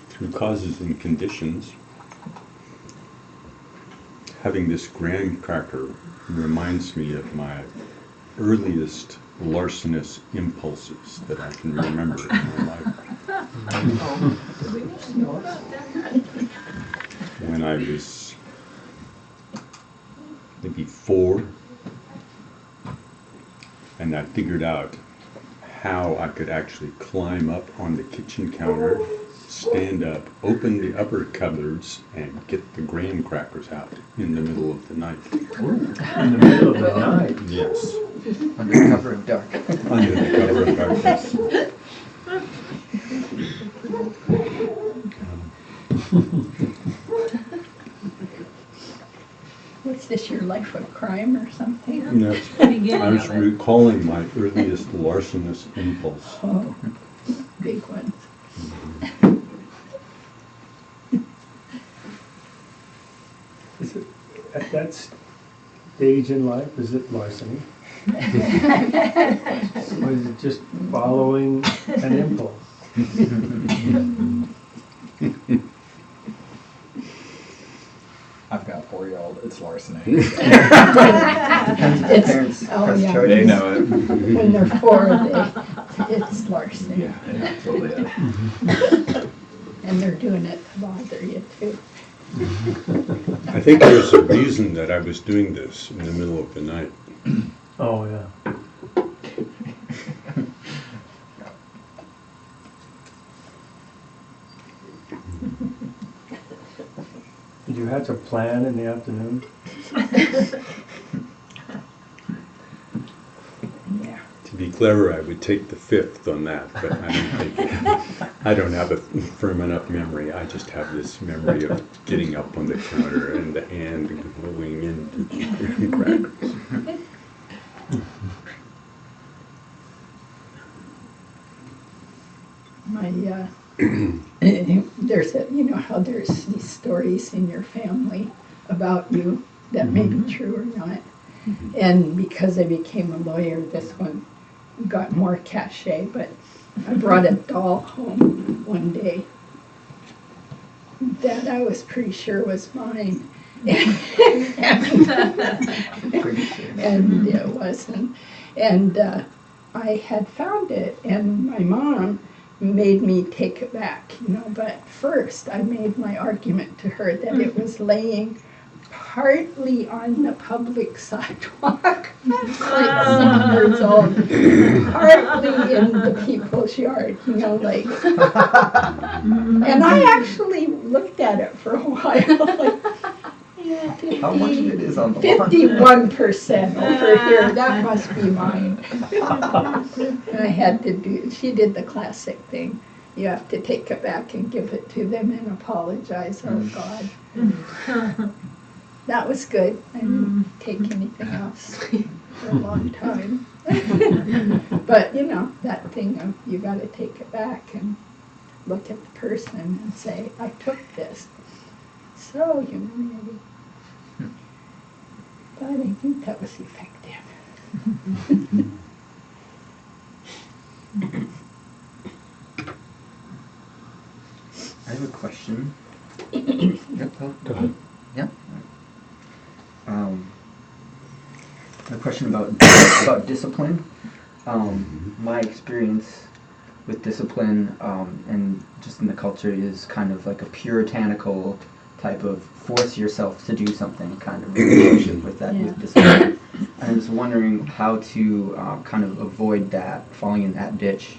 through causes and conditions, having this graham cracker reminds me of my earliest larcenous impulses that I can remember in my life. Do we need to know about that? When I was maybe 4, and I figured out how I could actually climb up on the kitchen counter, stand up, open the upper cupboards, and get the graham crackers out in the middle of the night. In the middle of the night. Yes, Under the cover of dark. under the cover of darkness. Was this your life of crime or something? Yes. Beginning I was of it. recalling my earliest larcenous impulse. Oh, big ones. Is it, at that stage in life, is it larceny? Or is it just following an impulse? I've got a 4-year-old. It's larceny. Depends if the It's- parents oh, press yeah. charges. They know it. When they're 4, it's larceny. Yeah, absolutely. And they're doing it to bother you too. I think there's a reason that I was doing this in the middle of the night. Oh, yeah. Did you have to plan in the afternoon? Yeah. To be clever, I would take the 5th on that, but I don't think, I don't have a firm enough memory. I just have this memory of getting up on the counter and the hand going into the crackers. My, there's a, you know how there's these stories in your family about you that may be true or not. And because I became a lawyer, this one got more cachet, but I brought a doll home one day that I was pretty sure was mine. And it wasn't. And I had found it, and my mom made me take it back, you know, but first I made my argument to her that it was laying partly on the public sidewalk, like 6 years old, partly in the people's yard, you know, like. And I actually looked at it for a while, like, yeah, How much of it is on the lawn? 51% over here, that must be mine. And I had to do, she did the classic thing. You have to take it back and give it to them and apologize, oh God. That was good. I didn't take anything else for a long time. But, you know, that thing of you gotta take it back and look at the person and say, I took this. So humiliating. But I think that was effective. I have a question. Yep, Go ahead. Yeah. A question about discipline. My experience with discipline and just in the culture is kind of like a puritanical type of force yourself to do something kind of relationship with that, with discipline. And I was wondering how to kind of avoid that, falling in that ditch,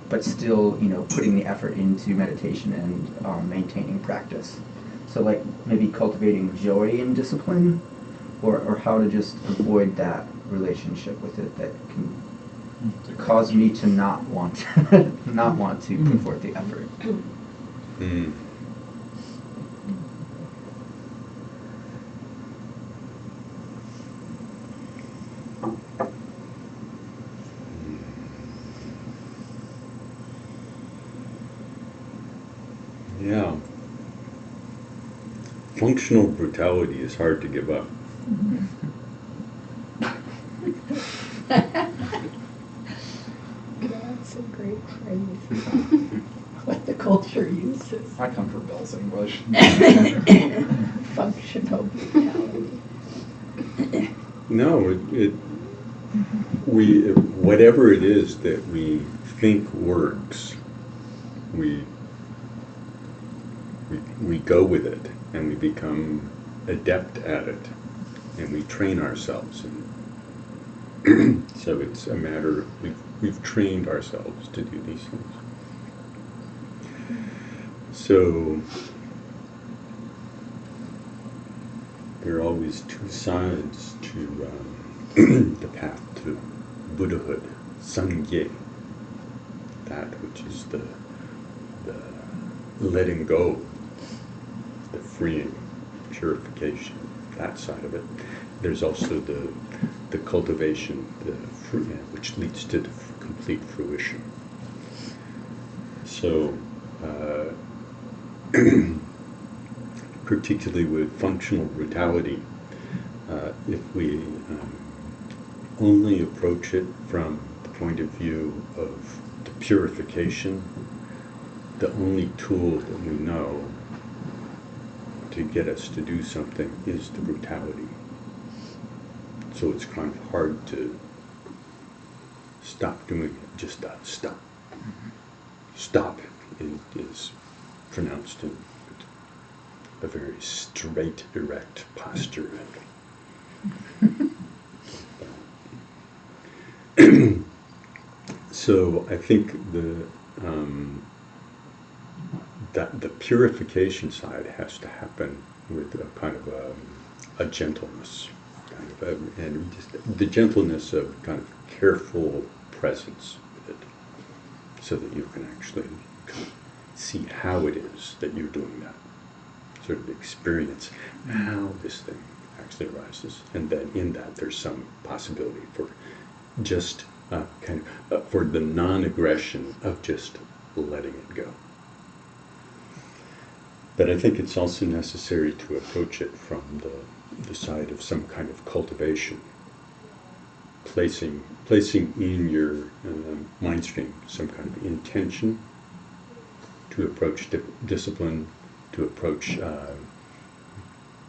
but still, you know, putting the effort into meditation and maintaining practice. So like maybe cultivating joy in discipline, or how to just avoid that relationship with it that can cause me to not want not want to put forth the effort. Mm. Yeah. Functional brutality is hard to give up. very crazy what the culture uses. I come from Bill's English. Functional brutality. No, we whatever it is that we think works, we go with it, and we become adept at it, and we train ourselves. And so it's a matter of we've trained ourselves to do these things. So there are always two sides to the path to Buddhahood, Sangye, that which is the letting go, the freeing, purification, that side of it. There's also the cultivation, which leads to the complete fruition. So, particularly with functional brutality, if we only approach it from the point of view of the purification, the only tool that we know to get us to do something is the brutality. So it's kind of hard to stop doing it, just stop. Stop is pronounced in a very straight, erect posture. So I think that the purification side has to happen with a kind of a gentleness, and just the gentleness of kind of careful presence with it, so that you can actually kind of see how it is that you're doing that, sort of experience how this thing actually arises, and then in that there's some possibility for just for the non-aggression of just letting it go. But I think it's also necessary to approach it from the side of some kind of cultivation, placing in your mind stream some kind of intention to approach discipline, to approach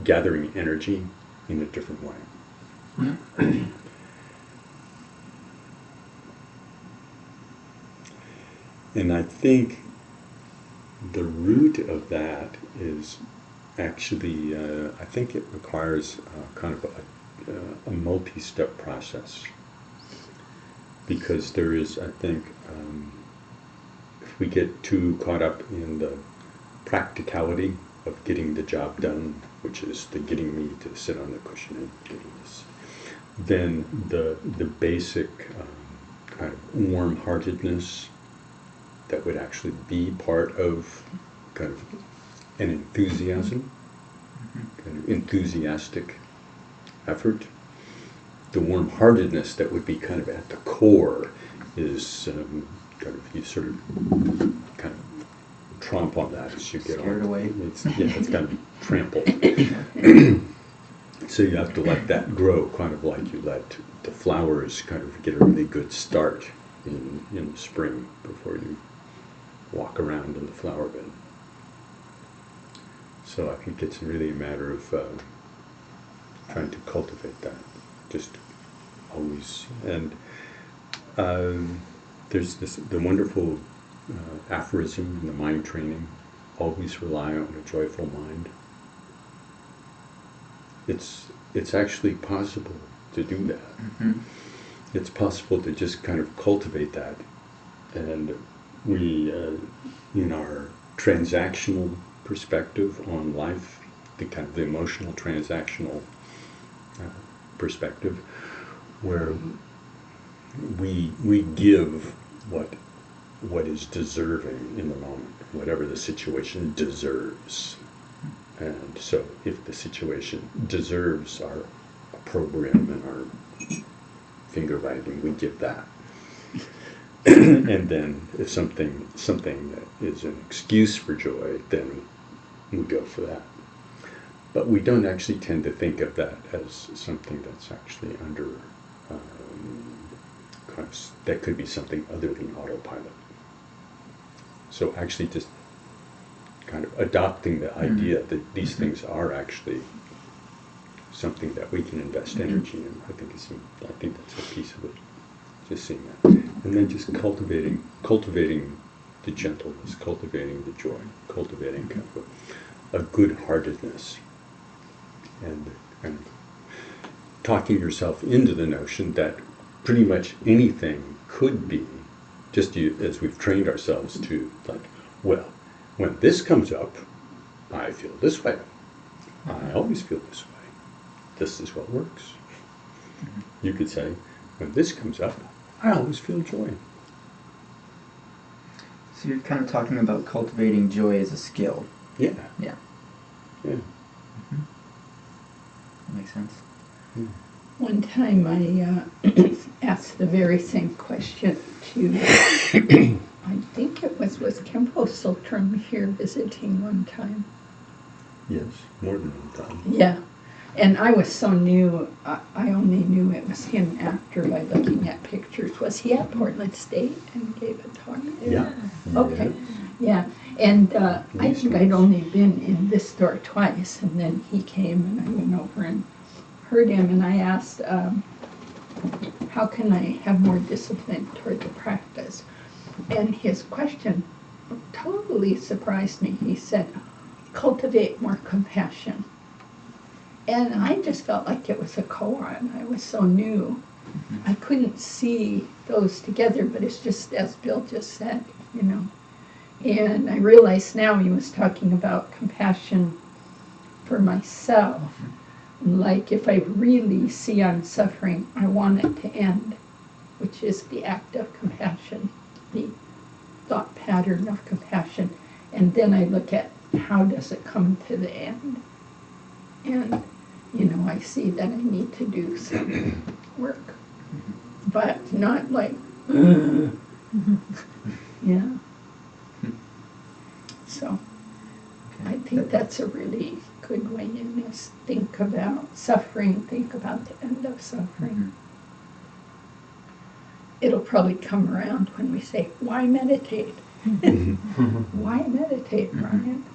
gathering energy in a different way. And I think the root of that is actually, I think it requires kind of a multi-step process. Because there is, I think, if we get too caught up in the practicality of getting the job done, which is the getting me to sit on the cushion and getting this, then the basic kind of warm-heartedness that would actually be part of kind of an enthusiasm, kind of enthusiastic effort. The warm-heartedness that would be kind of at the core is kind of, you sort of kind of tromp on that as you get Scared on. away. It's got to be trampled. So you have to let that grow, kind of like you let the flowers kind of get a really good start in the spring before you walk around in the flower bed. So I think it's really a matter of trying to cultivate that, just always. And there's the wonderful aphorism in the mind training: always rely on a joyful mind. It's actually possible to do that. Mm-hmm. It's possible to just kind of cultivate that, and we, in our transactional perspective on life, the kind of the emotional transactional perspective, where we give what is deserving in the moment, whatever the situation deserves. And so if the situation deserves our program and our finger wagging, we give that. And then if something that is an excuse for joy, then we go for that. But we don't actually tend to think of that as something that's actually under, that could be something other than autopilot. So actually just kind of adopting the idea that these things are actually something that we can invest energy in, I think that's a piece of it. Just seeing that. And then just cultivating the gentleness, cultivating the joy, cultivating kind of a good-heartedness, and talking yourself into the notion that pretty much anything could be, just as we've trained ourselves to, like, well, when this comes up, I feel this way. I always feel this way. This is what works. You could say, when this comes up, I always feel joy. So you're kind of talking about cultivating joy as a skill. Yeah. Yeah. Yeah. That makes sense. One time I asked the very same question to, I think it was Kempo Sultram here visiting one time. Yes. More than one time. Yeah. And I was so new, I only knew it was him after by looking at pictures. Was he at Portland State and gave a talk? Yeah. Okay. Yeah. And I think I'd only been in this store twice, and then he came and I went over and heard him, and I asked, how can I have more discipline toward the practice? And his question totally surprised me. He said, cultivate more compassion. And I just felt like it was a koan. I was so new. I couldn't see those together, but it's just as Bill just said, you know. And I realize now he was talking about compassion for myself. Like if I really see I'm suffering, I want it to end, which is the act of compassion, the thought pattern of compassion. And then I look at how does it come to the end. And, you know, I see that I need to do some work, but not like, yeah. So I think that's a really good way in is think about suffering, think about the end of suffering. It'll probably come around when we say, why meditate? Why meditate, Brian?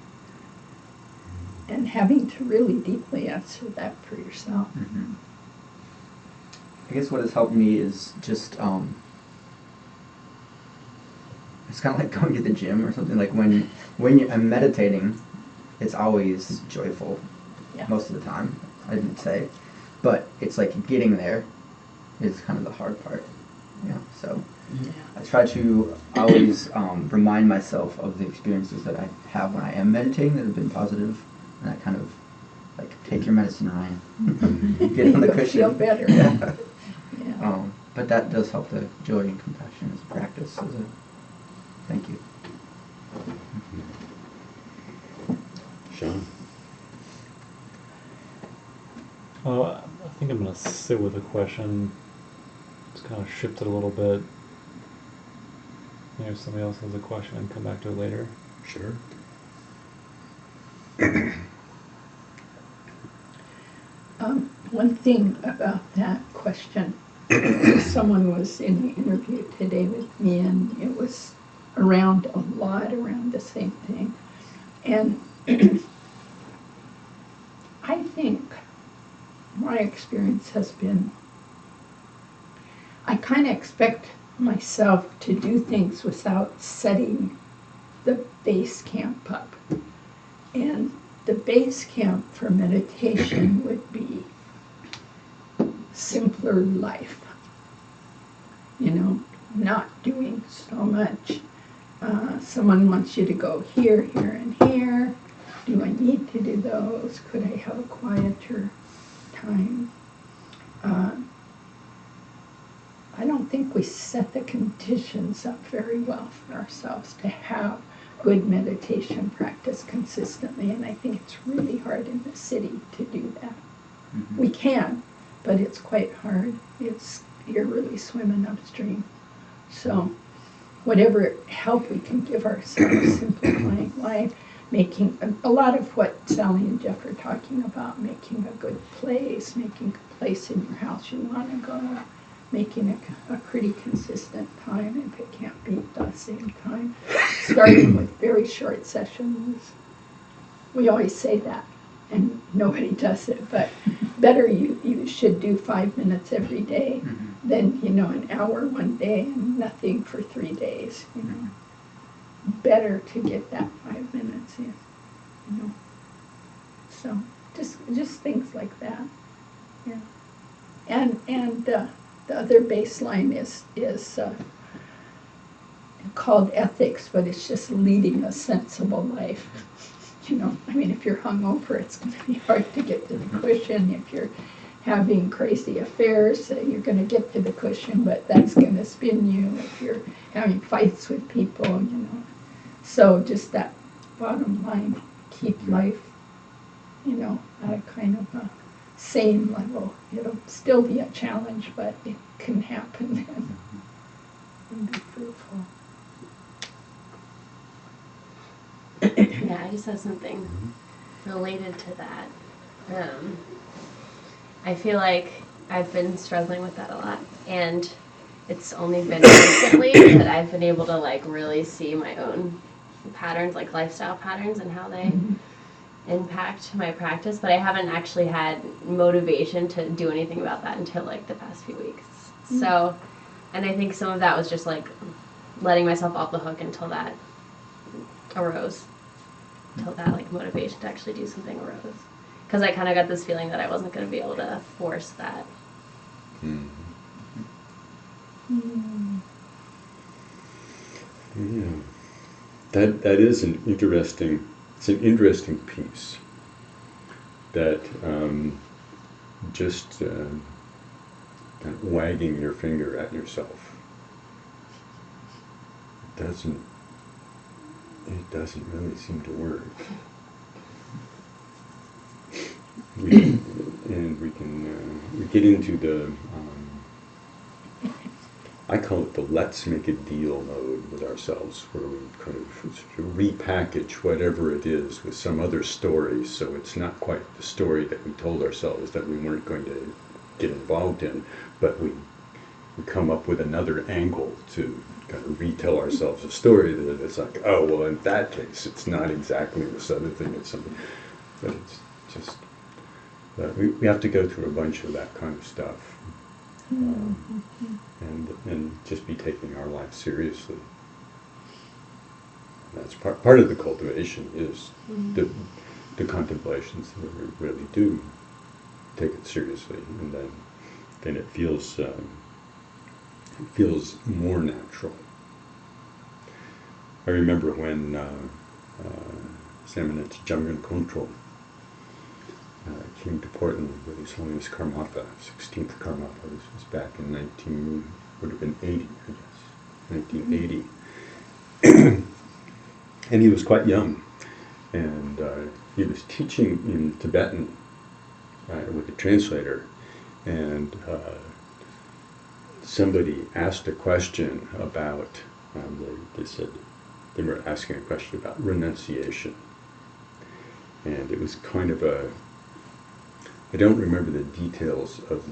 And having to really deeply answer that for yourself. I guess what has helped me is just it's kind of like going to the gym or something. Like when I'm meditating, it's always joyful, most of the time, I didn't say, but it's like getting there is kind of the hard part. So I try to always remind myself of the experiences that I have when I am meditating that have been positive, and I kind of like take your medicine, Ryan. Get on the You'll cushion. feel better. Yeah. But that does help the joy and compassion as a practice. Thank you. Sean? I think I'm going to sit with the question. Just kind of shift it a little bit. Maybe if somebody else has a question and come back to it later. Sure. One thing about that question, someone was in the interview today with me, and it was around a lot around the same thing. And I think my experience has been, I kind of expect myself to do things without setting the base camp up. And the base camp for meditation would be simpler life. You know, not doing so much. Someone wants you to go here, here, and here. Do I need to do those? Could I have a quieter time? I don't think we set the conditions up very well for ourselves to have good meditation practice consistently, and I think it's really hard in the city to do that. We can, but it's quite hard. You're really swimming upstream. So whatever help we can give ourselves, simplifying life, making a lot of what Sally and Jeff are talking about, making a good place, making a place in your house you want to go, making a pretty consistent time if it can't beat the same time. Starting with very short sessions. We always say that, and nobody does it, but better you should do 5 minutes every day than, an hour one day and nothing for 3 days, Better to get that 5 minutes in, So just things like that, yeah. And the other baseline is called ethics, but it's just leading a sensible life. If you're hungover, it's going to be hard to get to the cushion. If you're having crazy affairs, you're going to get to the cushion, but that's going to spin you. If you're having fights with people, So just that bottom line, keep life, at a kind of a sane level. It'll still be a challenge, but it can happen and be fruitful. Yeah, I just have something related to that. I feel like I've been struggling with that a lot, and it's only been recently that I've been able to really see my own patterns, like lifestyle patterns, and how they impact my practice. But I haven't actually had motivation to do anything about that until the past few weeks. So, and I think some of that was just letting myself off the hook until that arose. Until that motivation to actually do something arose, because I kind of got this feeling that I wasn't going to be able to force that. Yeah, that is an interesting piece. That just kind of wagging your finger at yourself it doesn't really seem to work. We get into the I call it the let's make a deal mode with ourselves, where we kind of repackage whatever it is with some other story, so it's not quite the story that we told ourselves that we weren't going to get involved in, but we come up with another angle to kind of retell ourselves a story that it's oh, well, in that case, it's not exactly this other thing, it's something, but it's just, we have to go through a bunch of that kind of stuff, and just be taking our life seriously. That's part of the cultivation is the contemplations that we really do take it seriously, and then it feels more natural. I remember when Shamata Jamgon Control came to Portland with His Holiness Karmapa, 16th Karmapa. This was back in 80, I guess, 1980. And he was quite young, and he was teaching in Tibetan with a translator, and somebody asked a question about, they said, they were asking a question about renunciation. And it was kind of I don't remember the details of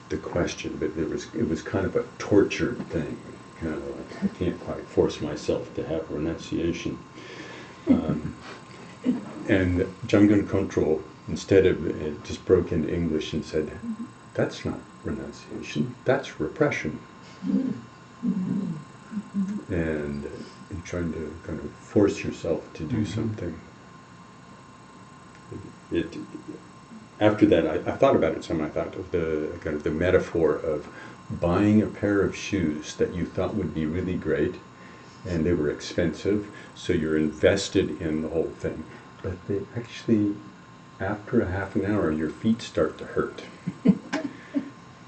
the question, but it was kind of a tortured thing. Kind of like, I can't quite force myself to have renunciation. And Jamgon Control, instead of it, just broke into English and said, that's not renunciation, that's repression. And trying to kind of force yourself to do something. After that, I thought about it some. I thought of the kind of the metaphor of buying a pair of shoes that you thought would be really great, and they were expensive, so you're invested in the whole thing. But they actually, after a half an hour, your feet start to hurt.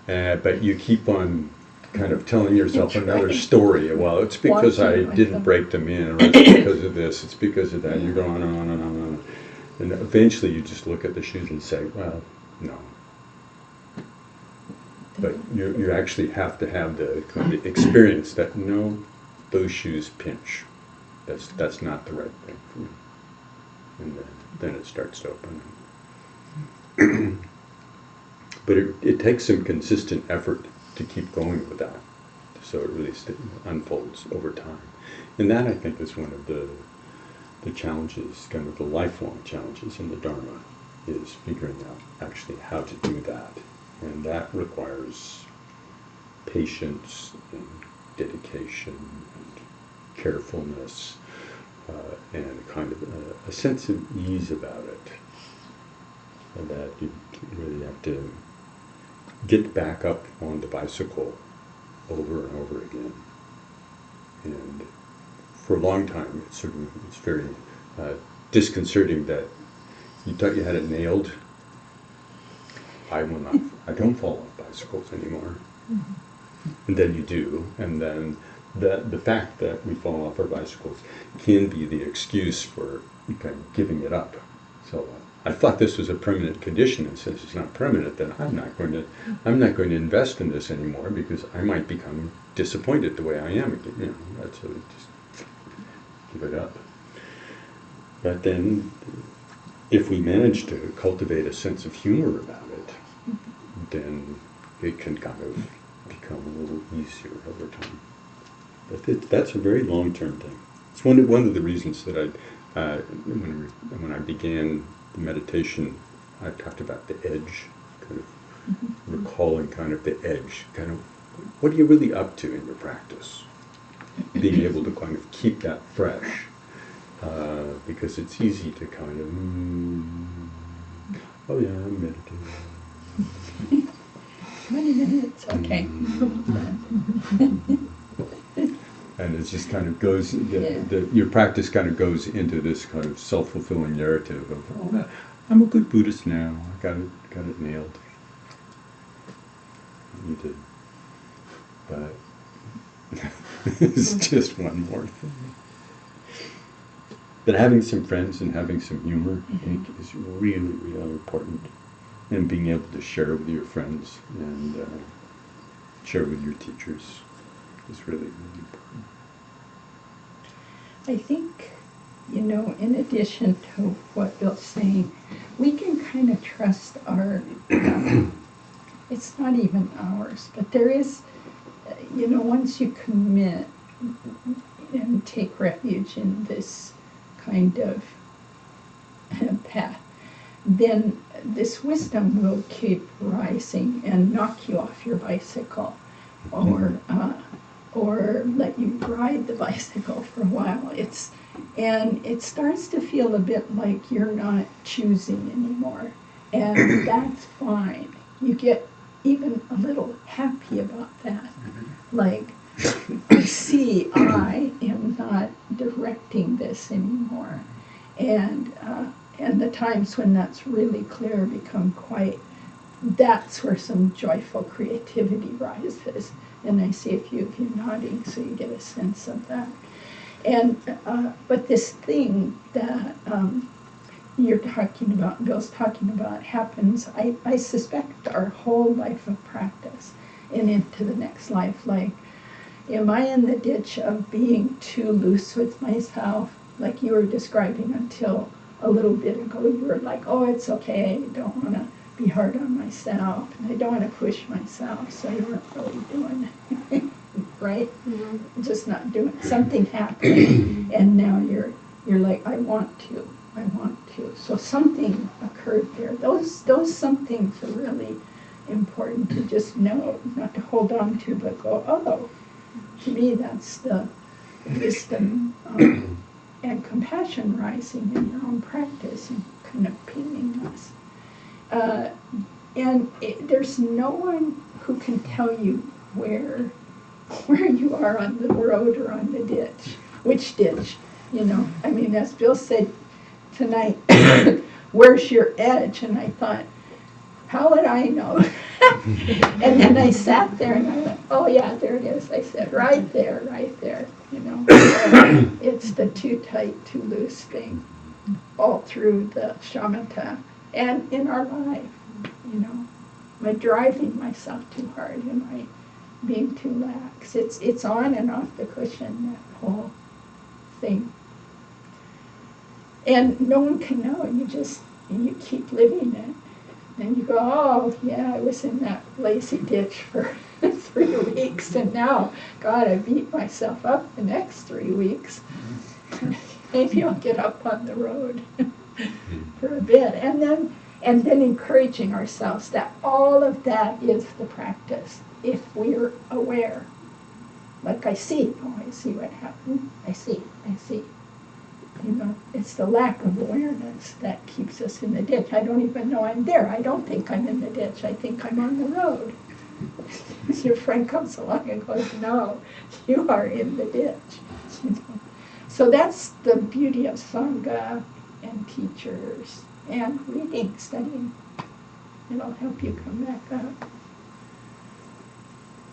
But you keep on kind of telling yourself another story. Well, it's because I didn't break them in, or it's because of this, it's because of that. You're going on and on and on. And eventually you just look at the shoes and say, well, no. But you actually have to have the kind of experience that, no, those shoes pinch. That's not the right thing for me. And then it starts to open. But it takes some consistent effort to keep going with that. So it really unfolds over time. And that, I think, is one of the challenges, kind of the lifelong challenges in the Dharma, is figuring out actually how to do that. And that requires patience and dedication and carefulness and kind of a sense of ease about it. And that you really have to get back up on the bicycle over and over again. And for a long time, it's very disconcerting that you thought you had it nailed. I don't fall off bicycles anymore. And then you do, and then the fact that we fall off our bicycles can be the excuse for kind of giving it up. So I thought this was a permanent condition, and since it's not permanent, then I'm not going to invest in this anymore, because I might become disappointed the way I am again. You know, that's just give it up. But then, if we manage to cultivate a sense of humor about it, then it can kind of become a little easier over time. But that's a very long-term thing. It's one of the reasons that when I began the meditation, I talked about the edge, kind of recalling kind of the edge, kind of what are you really up to in your practice? Being able to kind of keep that fresh, because it's easy to kind of, oh yeah, I'm meditating. 20 minutes, okay. And it just kind of goes, your practice kind of goes into this kind of self-fulfilling narrative of, oh, I'm a good Buddhist now, I got it nailed. You did. But it's just one more thing. But having some friends and having some humor, I think, is really, really important. And being able to share with your friends and share with your teachers is really, really important. I think, in addition to what Bill's saying, we can kind of trust our, it's not even ours, but there is, once you commit and take refuge in this kind of path, then this wisdom will keep rising and knock you off your bicycle, or let you ride the bicycle for a while. And it starts to feel a bit like you're not choosing anymore, and that's fine. You get even a little happy about that, like, see, I am not directing this anymore, and the times when that's really clear become that's where some joyful creativity rises. And I see a few of you nodding, so you get a sense of that. And but this thing that you're talking about, Bill's talking about, happens, I suspect, our whole life of practice and into the next life. Like, am I in the ditch of being too loose with myself, like you were describing until a little bit ago? You were like, oh, it's okay, I don't want to be hard on myself, and I don't want to push myself, so you weren't really doing it, right? Mm-hmm. Just not doing it. Something happened, and now you're like, I want to. So something occurred there. Those some things are really important to just know, not to hold on to, but go, oh, to me that's the wisdom and compassion rising in your own practice and kind of pinging us. And there's no one who can tell you where you are on the road or on the ditch, which ditch, I mean, as Bill said tonight, where's your edge? And I thought, how would I know? And then I sat there and I went, oh yeah, there it is. I said, right there, it's the too tight, too loose thing all through the Shamata and in our life. Am I driving myself too hard? Am I being too lax? It's on and off the cushion, that whole thing. And no one can know. You keep living it. And you go, oh, yeah, I was in that lazy ditch for 3 weeks, and now, God, I beat myself up the next 3 weeks. Maybe I'll get up on the road for a bit, and then encouraging ourselves that all of that is the practice. If we're aware, like I see what happened. I see. You know, it's the lack of awareness that keeps us in the ditch. I don't even know I'm there. I don't think I'm in the ditch. I think I'm on the road. Your friend comes along and goes, "No, you are in the ditch." You know? So that's the beauty of Sangha and teachers and reading, studying. It'll help you come back up.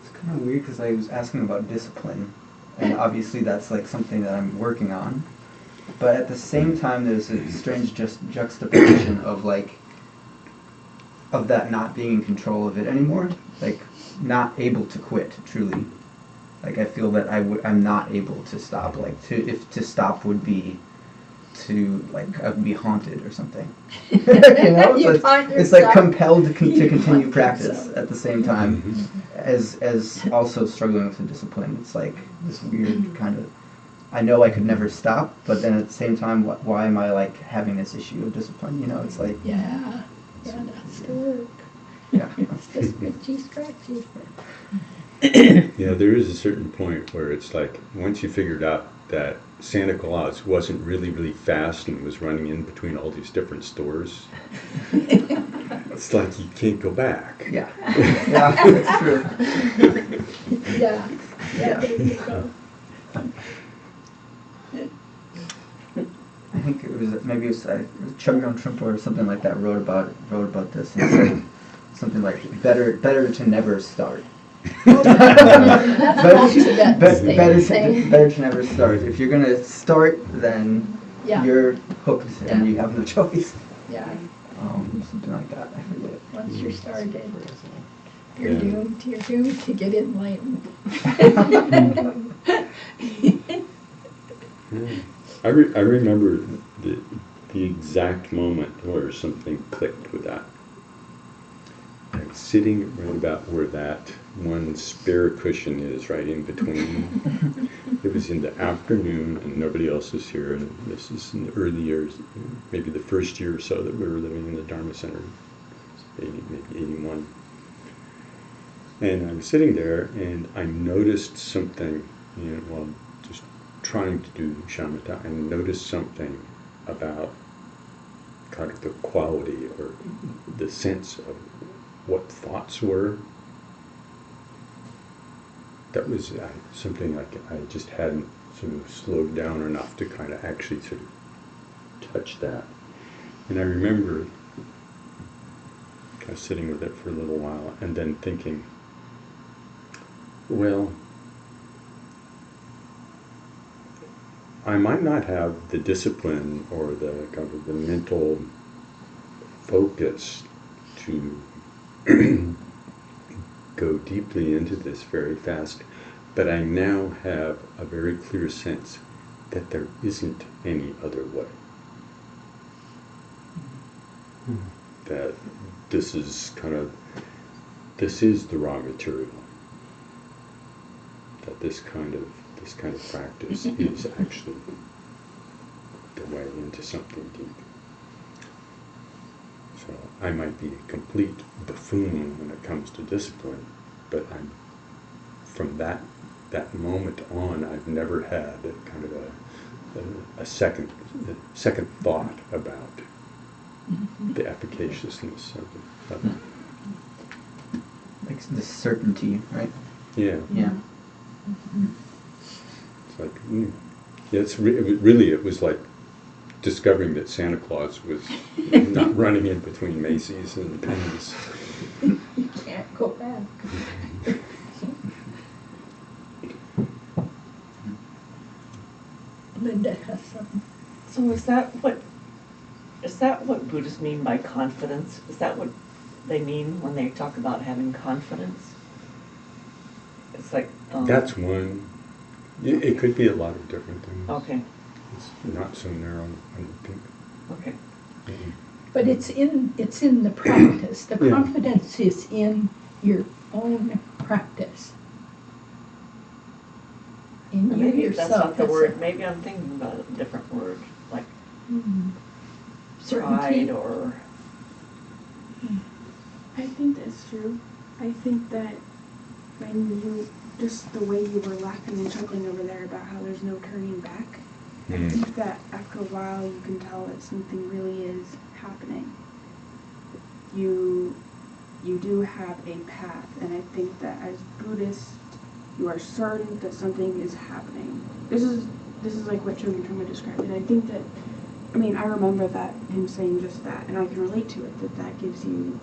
It's kind of weird because I was asking about discipline, and obviously that's like something that I'm working on. But at the same time, there's a strange juxtaposition of that not being in control of it anymore, like not able to quit truly. Like I feel that I'm not able to stop. Like if to stop would be to I would be haunted or something. You know, You it's, find it's like yourself- compelled to you continue find practice yourself. at the same time as also struggling with the discipline. It's like this weird kind of. I know I could never stop, but then at the same time, why am I like having this issue of discipline? You know, it's like Yeah, that's the work. yeah. It's the scratchy. Yeah, there is a certain point where it's like, once you figured out that Santa Claus wasn't really, really fast and was running in between all these different stores, it's like you can't go back. Yeah, yeah, that's true. Yeah, there you go. I think it was Chugnon Trumpa or something like that wrote about this and said something like better to never start. That's not Tibet saying. Better to never start. If you're gonna start, then Yeah. you're hooked and Yeah. you have no choice. Yeah, Something like that. I forget. once you're started, Yeah. you're doomed to get enlightened. Yeah. I remember the exact moment where something clicked with that. I was sitting right about where that one spare cushion is, right in between. It was in the afternoon and nobody else was here, and this is in the early years, maybe the first year or so that we were living in the Dharma Center, maybe 81. And I was sitting there and I noticed something, while just trying to do Shamata, I noticed something about kind of the quality or the sense of what thoughts were. That was something like I just hadn't sort of slowed down enough to kind of actually sort of touch that. And I remember kind of sitting with it for a little while and then thinking, well, I might not have the discipline or the kind of the mental focus to go deeply into this very fast, but I now have a very clear sense that there isn't any other way. That this is the raw material. That this kind of practice is actually the way into something deep. So I might be a complete buffoon when it comes to discipline, but from that moment on, I've never had a kind of a second thought about the efficaciousness of it. Like this certainty, right? Yeah. Yeah. It's like, it was like discovering that Santa Claus was not running in between Macy's and Penny's. You can't go back. Linda has something. So is that what Buddhists mean by confidence? Is that what they mean when they talk about having confidence? It's like That's one. It could be a lot of different things. okay, It's not so narrow, I don't think. okay. But it's in the practice. The Yeah. confidence is in your own practice. And you Maybe that's yourself not the as a- word, maybe I'm thinking about a different word, like Certainty. pride or, I think that's true. I think that when you, just the way you were laughing and chuckling over there about how there's no turning back, I think that after a while you can tell that something really is happening. You do have a path, and I think that as Buddhists, you are certain that something is happening. This is like what Chogyam Trungpa described, and I think that, I mean, I remember that him saying just that, and I can relate to it, that gives you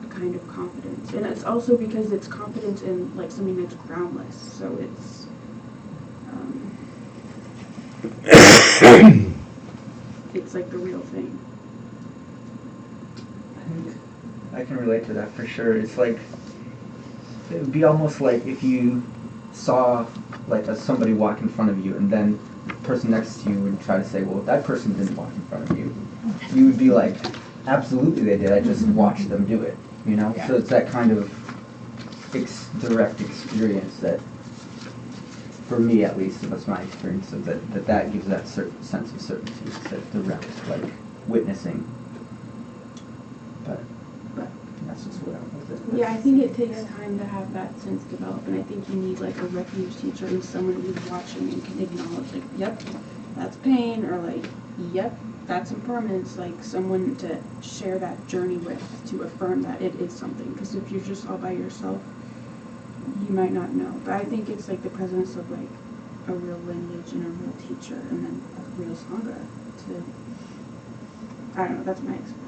a kind of confidence. And it's also because it's confidence in like something that's groundless, so it's like the real thing. I can relate to that for sure. It's like, it would be almost like if you saw like somebody walk in front of you and then the person next to you would try to say, well, that person didn't walk in front of you. You would be like, absolutely they did, I just watched them do it, you know? Yeah. So it's that kind of direct experience that, for me at least, that's my experience, of that gives that certain sense of certainty. It's that direct, like, witnessing. But that's just what I was with it. Yeah, I think it takes time to have that sense develop, and I think you need like a refuge teacher and someone who's watching and can acknowledge, like, yep, that's pain, or like, yep, that's impermanence, like someone to share that journey with, to affirm that it is something. Because if you're just all by yourself, you might not know. But I think it's like the presence of like a real lineage and a real teacher, and then a real sangha to, I don't know, that's my experience.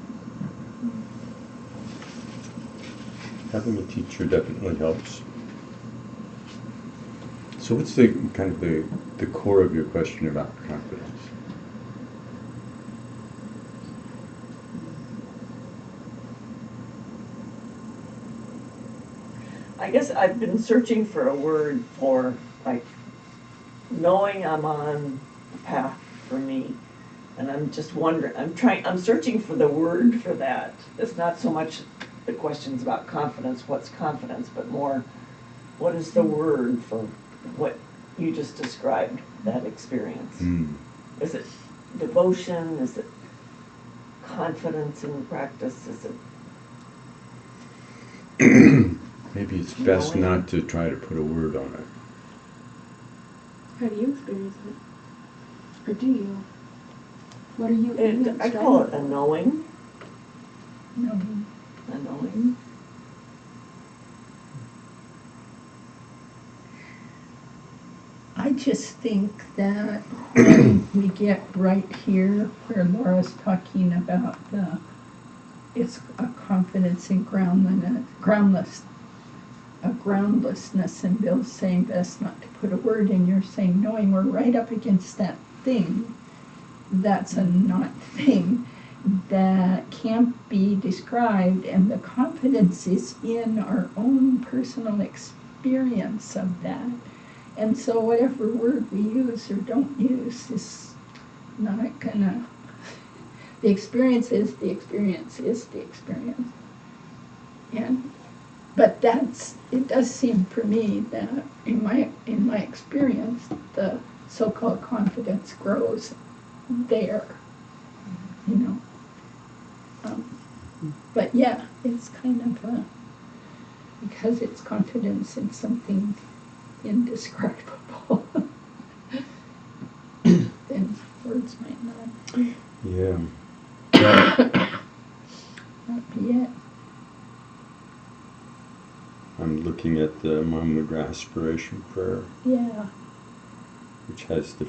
Having a teacher definitely helps. So what's the kind of the core of your question about confidence? I guess I've been searching for a word for, like, knowing I'm on the path for me. And I'm just wondering, I'm searching for the word for that. It's not so much the questions about confidence, what's confidence, but more, what is the word for what you just described, that experience? Is it devotion? Is it confidence in practice? Is it Maybe it's best knowing? not to try to put a word on it. How do you experience it? Or do you? What are you I call it a knowing. No. A knowing. I just think that when we get right here, where Laura's talking about it's a confidence in groundlessness, and Bill's saying best not to put a word in, you're saying knowing we're right up against that thing, that's a not thing that can't be described, and the confidence is in our own personal experience of that. And so whatever word we use or don't use is not gonna, the experience is the experience is the experience. But it does seem for me that in my experience, the so-called confidence grows there, you know. But yeah, it's kind of because it's confidence in something indescribable, then words might not Yeah. be it. I'm looking at the Mahmud Aspiration Prayer, Yeah. which has the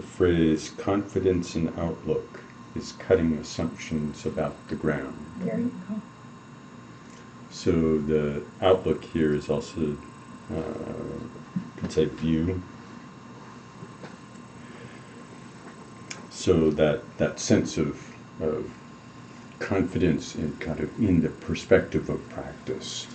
phrase, confidence in outlook is cutting assumptions about the ground. There you go. So the outlook here is also, you could say, view. So that sense of confidence in kind of in the perspective of practice.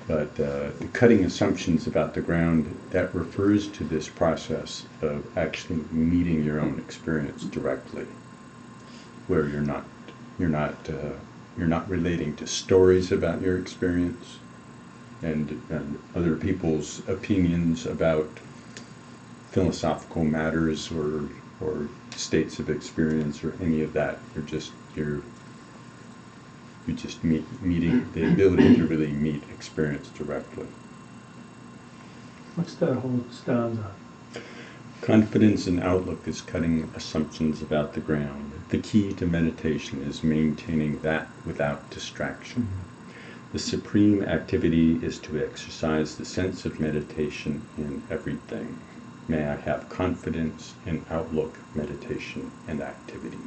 But the cutting assumptions about the ground, that refers to this process of actually meeting your own experience directly, where you're not relating to stories about your experience, and other people's opinions about philosophical matters or states of experience or any of that. You're just meeting the ability to really meet experience directly. What's that whole stanza? Confidence in outlook is cutting assumptions about the ground. The key to meditation is maintaining that without distraction. The supreme activity is to exercise the sense of meditation in everything. May I have confidence in outlook, meditation, and activity.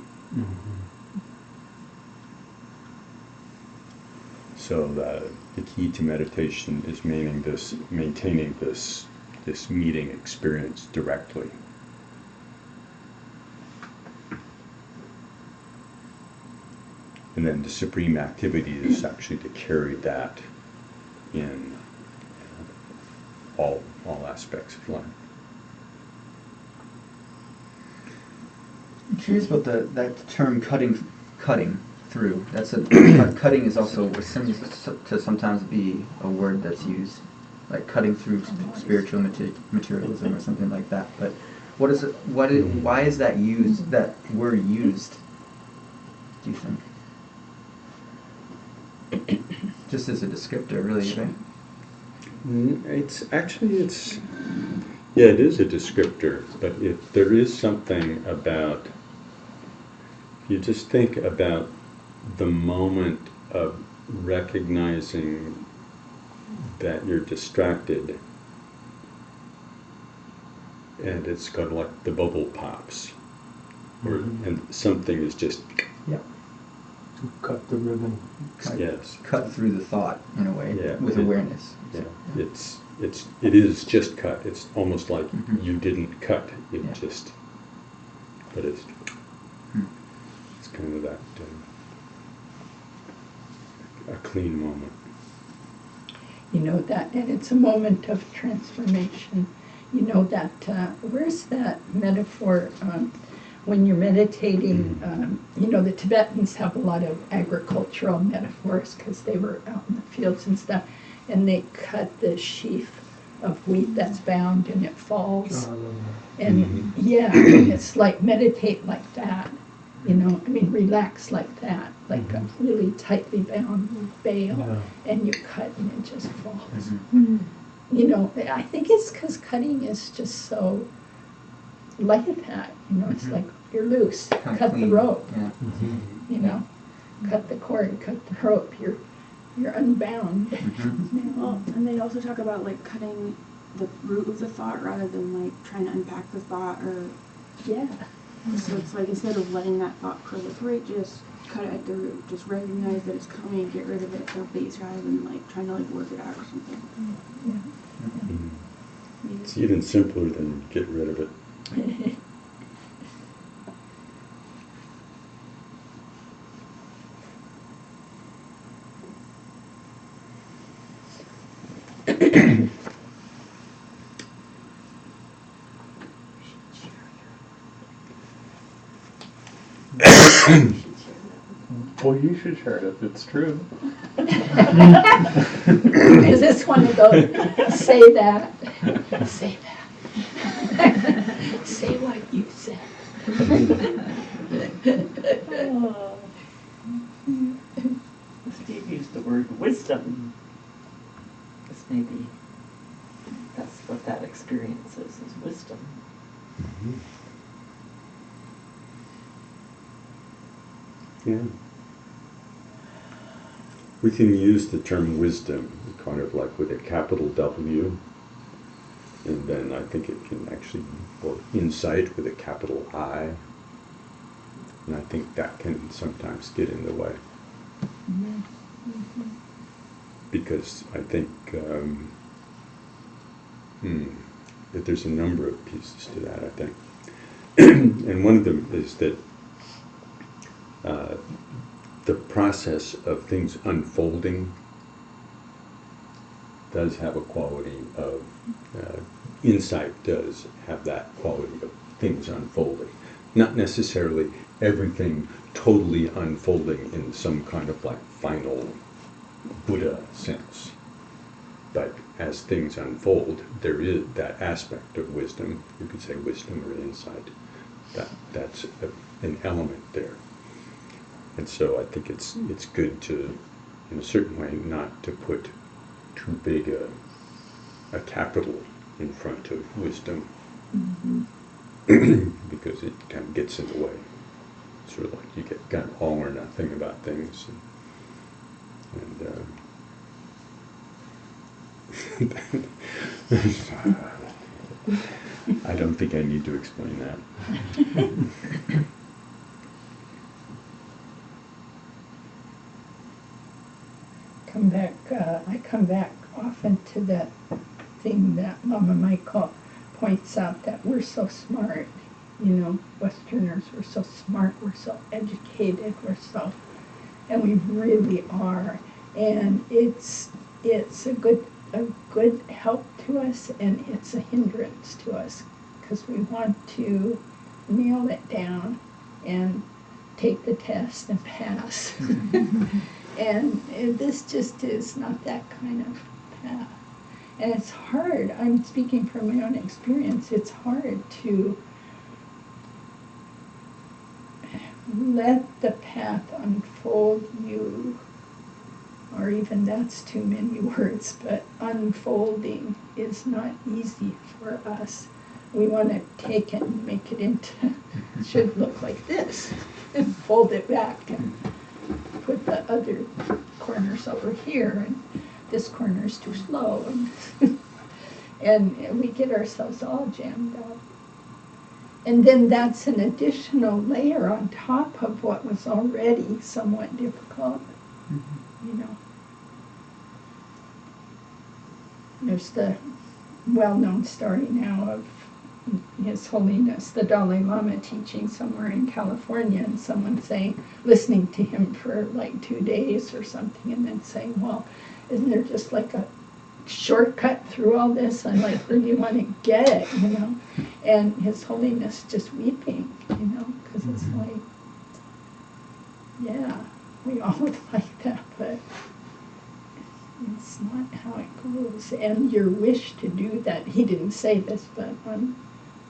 So the key to meditation is maintaining this meeting experience directly. And then the supreme activity is actually to carry that in all aspects of life. I'm curious about that term cutting through. That's cutting is also seems to sometimes be a word that's used, like cutting through spiritual materialism or something like that. But what is it? Why is that used? That word used? Do you think? Just as a descriptor, really, right? It is a descriptor, but if there is something about, you just think about the moment of recognizing that you're distracted, and it's kind of like the bubble pops, and something is just To cut the ribbon. Cut through the thought in a way with awareness. Yeah, it is just cut. It's almost like you didn't cut. But it's kind of that a clean moment. You know that, and it's a moment of transformation. You know that, where's that metaphor, when you're meditating, the Tibetans have a lot of agricultural metaphors because they were out in the fields and stuff, and they cut the sheaf of wheat that's bound and it falls. Oh, I love that. And it's like meditate like that, relax like that, like a really tightly bound bale, and you cut and it just falls. I think it's because cutting is just so like that, it's like you're loose, cut the rope, cut the cord, cut the rope, you're unbound. Well, and they also talk about like cutting the root of the thought rather than like trying to unpack the thought so it's like instead of letting that thought proliferate, just cut it at the root. Just recognize that it's coming, get rid of it at the base rather than like trying to like work it out or something. It's even simpler than get rid of it. Well, you should share it if it's true. Is this one of those, say that, say what you said. Steve used the word wisdom. Maybe that's what that experience is wisdom. Yeah. We can use the term wisdom kind of like with a capital W, and then I think it can actually, or insight with a capital I, and I think that can sometimes get in the way. Because I think that there's a number of pieces to that, I think. And one of them is that the process of things unfolding does have a quality of, insight does have that quality of things unfolding. Not necessarily everything totally unfolding in some kind of like final Buddha sense, But as things unfold, there is that aspect of wisdom. You could say wisdom or insight. That's an element there. And so I think it's good to, in a certain way, not to put too big a capital in front of wisdom, because it kind of gets in the way. It's sort of like you get kind of all or nothing about things, I don't think I need to explain that. I come back often to that thing that Mama Michael points out, that we're so smart, Westerners, we're so smart, we're so educated, and we really are, and it's a good help to us, and it's a hindrance to us, because we want to nail it down and take the test and pass. And this just is not that kind of path. And it's hard, I'm speaking from my own experience, it's hard to let the path unfold you, or even that's too many words, but unfolding is not easy for us. We want to take it and make it into, it should look like this, and fold it back and put the other corners over here, and this corner is too slow, and we get ourselves all jammed up. And then that's an additional layer on top of what was already somewhat difficult, There's the well-known story now of His Holiness the Dalai Lama teaching somewhere in California, and someone saying, listening to him for like 2 days or something, and then saying, well, isn't there just like a shortcut through all this? I really want to get it, And His Holiness just weeping, because it's like, yeah, we all would like that, but it's not how it goes. And your wish to do that, he didn't say this, but I'm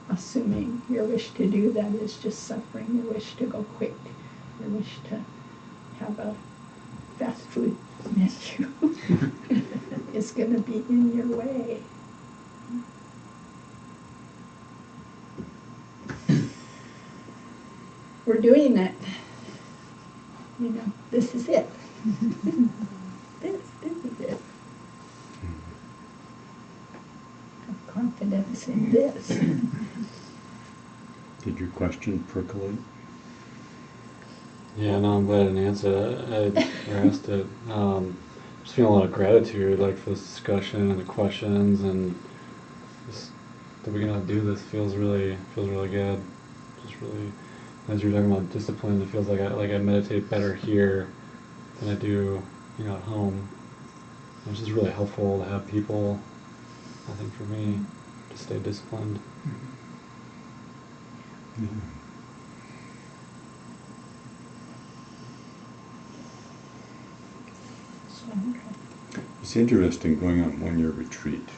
assuming your wish to do that is just suffering, your wish to go quick, your wish to have a fast food menu is going to be in your way. We're doing it. This is it. This is it. Have confidence in this. Did your question percolate? Yeah, no, I'm glad I didn't answer it. I asked it. Just feeling a lot of gratitude, for this discussion and the questions, and just that we're gonna do this feels really good. Just really, as you're talking about discipline, it feels like I meditate better here than I do, at home. Which is really helpful to have people, I think, for me, to stay disciplined. Mm-hmm. It's interesting going on one-year retreat,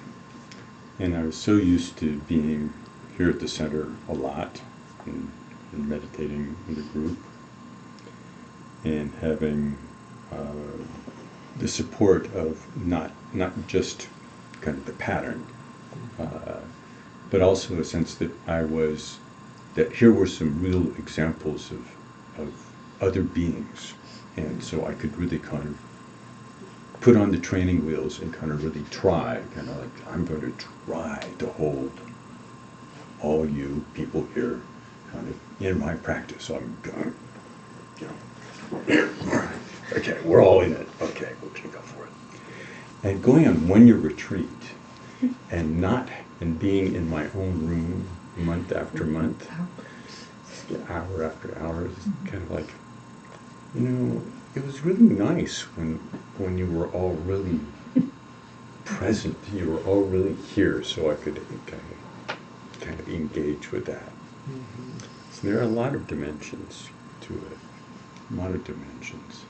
and I was so used to being here at the center a lot and meditating in the group and having the support of not just kind of the pattern, but also a sense that that here were some real examples of other beings, and so I could really kind of put on the training wheels and kind of really try, I'm going to try to hold all you people here kind of in my practice. So I'm going, okay, we're all in it. Okay, we're going to go for it. And going on one-year retreat and being in my own room month after month, hour after hour, is kind of like, it was really nice when you were all really present, you were all really here, so I could kind of engage with that. Mm-hmm. So there are a lot of dimensions to it, a lot of dimensions.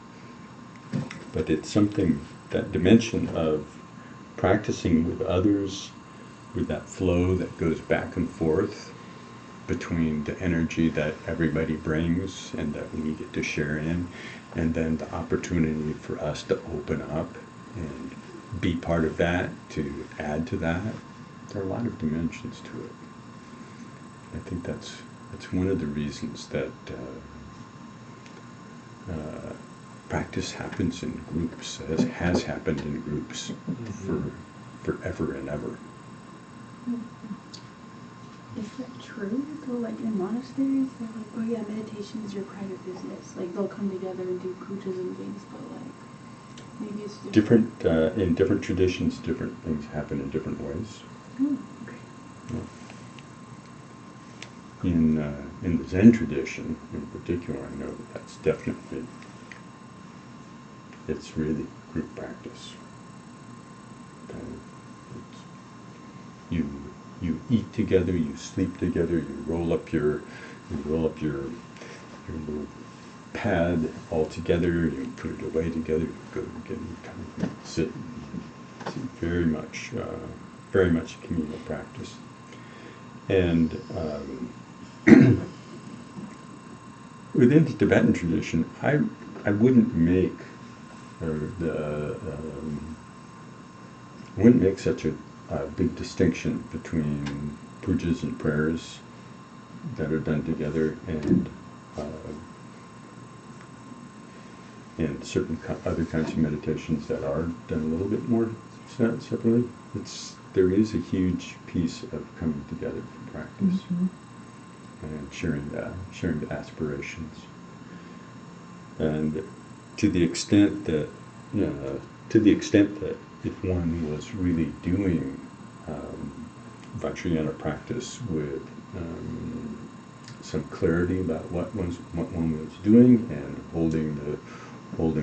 But it's something, that dimension of practicing with others, with that flow that goes back and forth between the energy that everybody brings and that we get to share in, and then the opportunity for us to open up and be part of that, to add to that. There are a lot of dimensions to it. I think that's one of the reasons that practice happens in groups, has happened in groups for forever and ever. Is that true? So like in monasteries, they're like, oh yeah, meditation is your private business. Like they'll come together and do pujas and things, but like maybe it's different. In different traditions, different things happen in different ways. Oh, okay. Yeah. In the Zen tradition, in particular, I know that that's definitely, it's really group practice. You eat together, you sleep together, you roll up your little pad all together, you put it away together, you go again, you come and sit. It's very much communal practice. And within the Tibetan tradition, I wouldn't make such a big distinction between pujas and prayers that are done together and certain other kinds of meditations that are done a little bit more separately. There is a huge piece of coming together for practice and sharing the aspirations. And to the extent that if one was really doing Vajrayana practice with some clarity about what one was doing and holding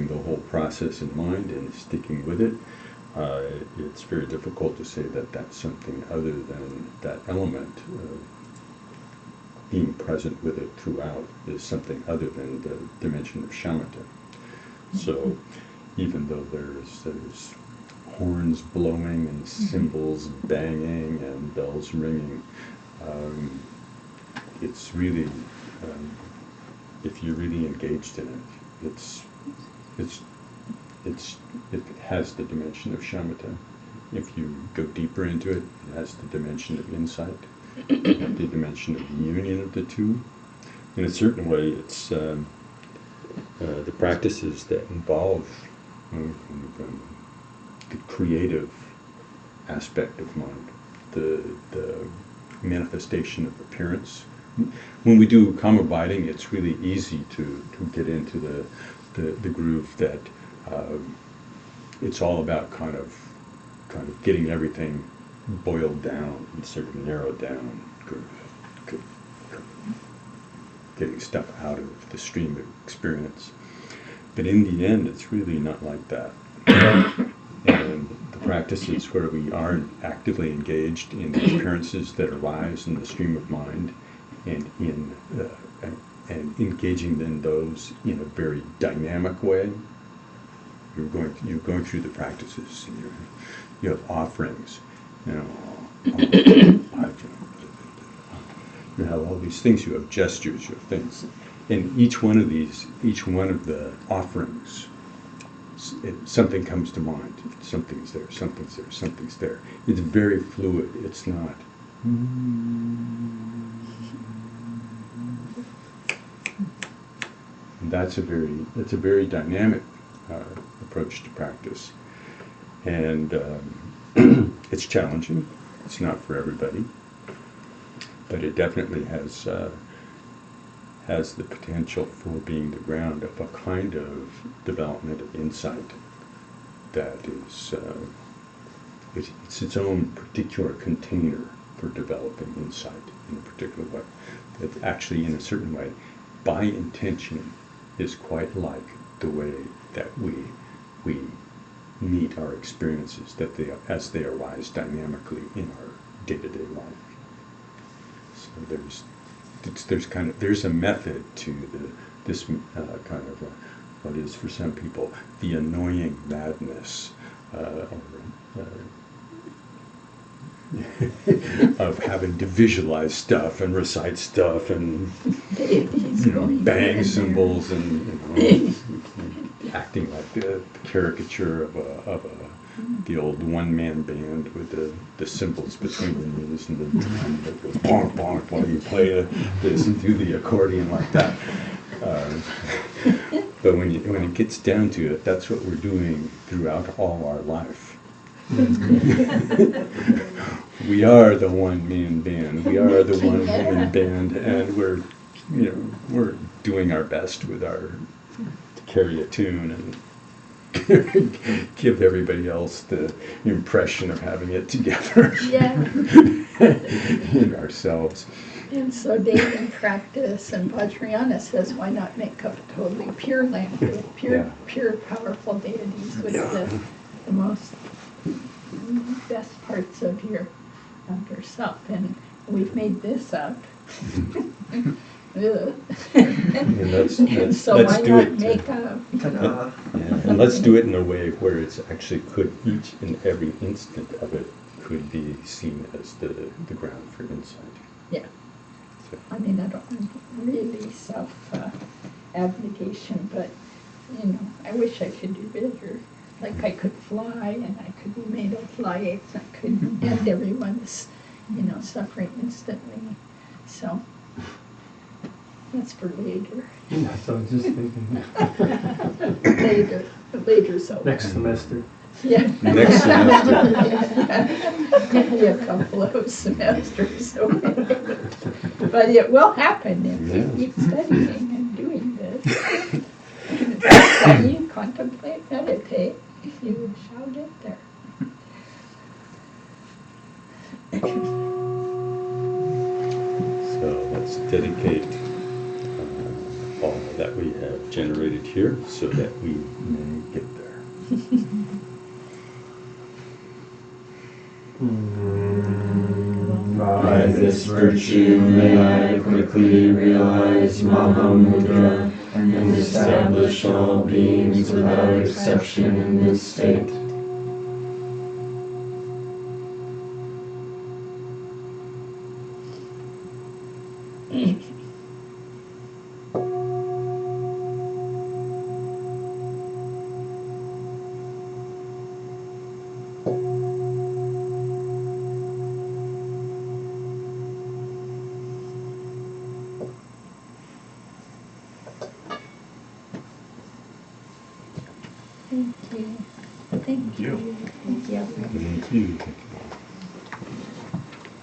the whole process in mind and sticking with it, it's very difficult to say that that's something other than that element of being present with it throughout is something other than the dimension of Shamata. So even though there's horns blowing and cymbals banging and bells ringing, it's really, if you're really engaged in it, it has the dimension of Shamata. If you go deeper into it, it has the dimension of insight, the dimension of the union of the two. In a certain way, it's the practices that involve the creative aspect of mind, the manifestation of appearance. When we do calm abiding, it's really easy to get into the groove that it's all about kind of getting everything boiled down and sort of narrowed down, getting stuff out of the stream of experience. But in the end, it's really not like that. And the practices where we are actively engaged in the appearances that arise in the stream of mind, and engaging in those in a very dynamic way. You're going through the practices, and you have offerings. You have all these things. You have gestures. You have things, and each one of the offerings, something comes to mind. Something's there. Something's there. Something's there. It's very fluid. It's not. And that's a very dynamic approach to practice, and it's challenging. It's not for everybody, but it definitely has the potential for being the ground of a kind of development of insight that is it's its own particular container for developing insight in a particular way. That actually, in a certain way, by intention, is quite like the way that we meet our experiences, as they arise dynamically in our day-to-day life. So there's a method to this kind of what is for some people the annoying madness or of having to visualize stuff and recite stuff and Deities going bang in symbols and acting like the caricature of the old one-man band with the cymbals between the knees and the drum that goes bonk bonk while you play this and do the accordion like that. But when it gets down to it, that's what we're doing throughout all our life. We are the one-man band. We are the one-woman band, and we're doing our best with to carry a tune and give everybody else the impression of having it together Yeah. in ourselves. And so Dave in practice, and Vajrayana says, why not make up a totally pure language, pure powerful deities with the most best parts of yourself. And we've made this up. And So let's why do not it. make up? Ta-da. And let's do it in a way where it's actually each and every instant of it could be seen as the ground for insight. Yeah. So, I mean, I don't really self-abnegation, but, I wish I could do better. Like I could fly and I could be made of light. I could end everyone's, suffering instantly. So that's for later. Yeah, so I was just thinking, Later, so. next semester. Yeah. Next semester. Maybe a couple of semesters away. But it will happen if you keep studying and doing this. Study, contemplate, meditate, you shall get there. So let's dedicate all that we have generated here so that we may get there. By this virtue may I quickly realize Mahamudra and establish all beings without exception in this state. Thank you. Thank you. Thank you.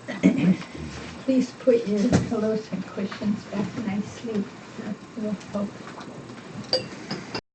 Thank you. Please put your pillows and cushions back nicely. That will help.